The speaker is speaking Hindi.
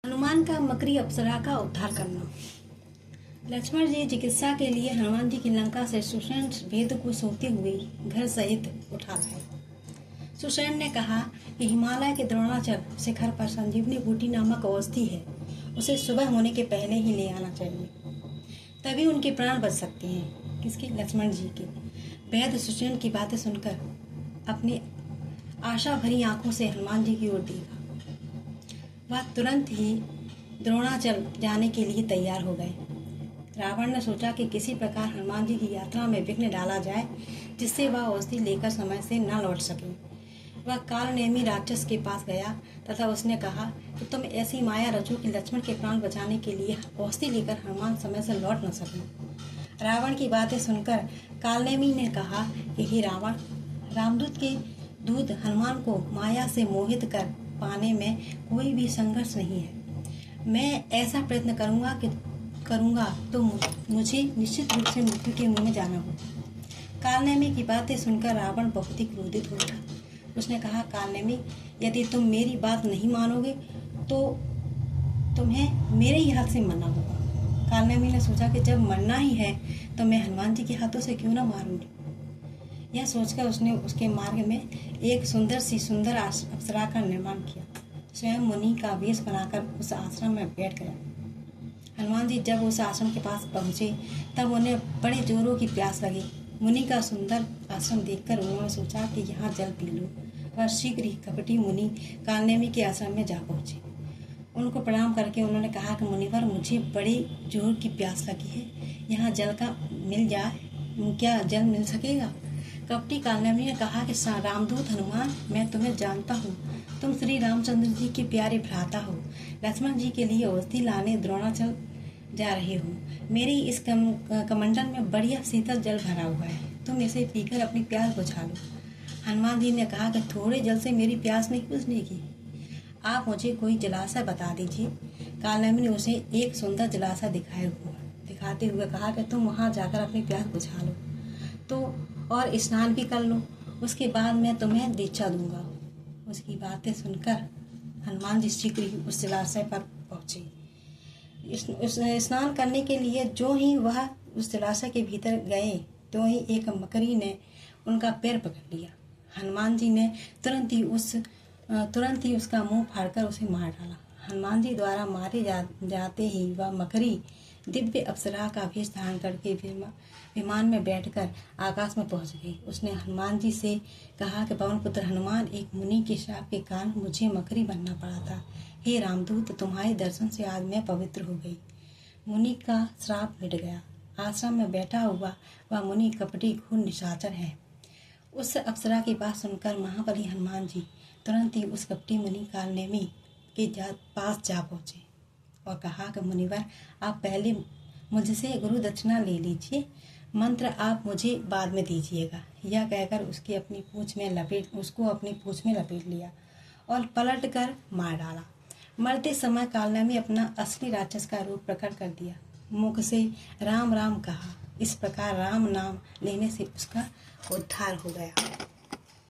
हनुमान का मकरी अप्सरा का उद्धार करना। लक्ष्मण जी चिकित्सा के लिए हनुमान जी की लंका से सुषेण भेद को सोते हुए घर सहित उठा लाए। सुषेण ने कहा कि हिमालय के द्रोणाचल शिखर पर संजीवनी बूटी नामक औषधि है, उसे सुबह होने के पहले ही ले आना चाहिए, तभी उनके प्राण बच सकते हैं। किसके? लक्ष्मण जी के। वैद्य सुषेण की बातें सुनकर अपनी आशा भरी आंखों से हनुमान जी की ओर देखा। वह तुरंत ही द्रोणाचल जाने के लिए तैयार हो गए। रावण ने सोचा कि किसी प्रकार हनुमान जी की यात्रा में विघ्न डाला जाए, जिससे वह औषधि लेकर समय से न लौट सके। वह कालनेमी राक्षस के पास गया तथा उसने कहा कि तुम ऐसी माया रचो कि लक्ष्मण के प्राण बचाने के लिए औषधि लेकर हनुमान समय से लौट न सके। रावण की बातें सुनकर कालनेमी ने कहा कि हे रावण, रामदूत के दूत हनुमान को माया से मोहित कर पाने में कोई भी संघर्ष नहीं है। मैं ऐसा प्रयत्न करूंगा तो मुझे निश्चित रूप से मृत्यु के मुंह में जाना हो। कालनेमी की बातें सुनकर रावण बहुत ही क्रोधित हो उठा। उसने कहा, कालनेमी, यदि तुम मेरी बात नहीं मानोगे तो तुम्हें मेरे ही हाथ से मरना होगा। कालनेमी ने सोचा कि जब मरना ही है तो मैं हनुमान जी के हाथों से क्यों ना मारूंगी। यह सोचकर उसने उसके मार्ग में एक सुंदर अप्सरा का निर्माण किया। स्वयं मुनि का वेश बनाकर उस आश्रम में बैठ गया। हनुमान जी जब उस आश्रम के पास पहुंचे तब उन्हें बड़े जोरों की प्यास लगी। मुनि का सुंदर आश्रम देखकर उन्होंने सोचा कि यहाँ जल पी लो। वह शीघ्र ही कपटी मुनि कालनेमी के आश्रम में जा पहुंचे। उनको प्रणाम करके उन्होंने कहा कि मुनिवर, मुझे बड़ी जोर की प्यास लगी है, यहाँ जल का मिल जाए, क्या जल मिल सकेगा? कपटी कालनेमी ने कहा कि रामदूत हनुमान, मैं तुम्हें जानता हूँ। तुम श्री रामचंद्र जी के प्यारे भ्राता हो। लक्ष्मण जी के लिए औषधि लाने द्रोणाचल जा रहे हो। मेरी इस कमंडल में बढ़िया शीतल जल भरा हुआ है, तुम इसे पीकर अपनी प्यास बुझा लो। हनुमान जी ने कहा कि थोड़े जल से मेरी प्यास नहीं बुझेगी, आप मुझे कोई जलाशय बता दीजिए। कालनेमी ने उसे एक सुंदर जलाशय दिखाते हुए कहा कि तुम वहाँ जाकर अपनी प्यास बुझा लो तो और स्नान भी कर लो, उसके बाद मैं तुम्हें दीक्षा दूंगा। उसकी बातें सुनकर हनुमान जी शीघ्र ही उस जलाशय पर पहुंचे। स्नान करने के लिए जो ही वह उस जलाशय के भीतर गए तो ही एक मकरी ने उनका पैर पकड़ लिया। हनुमान जी ने तुरंत ही उसका मुंह फाड़कर उसे मार डाला। हनुमान जी द्वारा मारे जाते ही वह मकरी दिव्य अप्सरा का वेश धारण करके विमान में बैठकर आकाश में पहुंच गई। उसने हनुमान जी से कहा कि पवन पुत्र हनुमान, एक मुनि के श्राप के कारण मुझे मकरी बनना पड़ा था। हे रामदूत, तुम्हारे दर्शन से आज मैं पवित्र हो गई। मुनि का श्राप मिट गया। आश्रम में बैठा हुआ वह मुनि कपटी घोर निशाचर है। उस अप्सरा की बात सुनकर महाबली हनुमान जी तुरंत ही उस कपटी मुनि कालनेमी के पास जा पहुंचे और कहा कि मुनिवर, आप पहले मुझसे गुरु दक्षिणा ले लीजिए, मंत्र आप मुझे बाद में दीजिएगा। यह कहकर उसको अपनी पूंछ में लपेट लिया और पलट कर मार डाला। मरते समय कालनेमी अपना असली राक्षस का रूप प्रकट कर दिया। मुख से राम राम कहा। इस प्रकार राम नाम लेने से उसका उद्धार हो गया।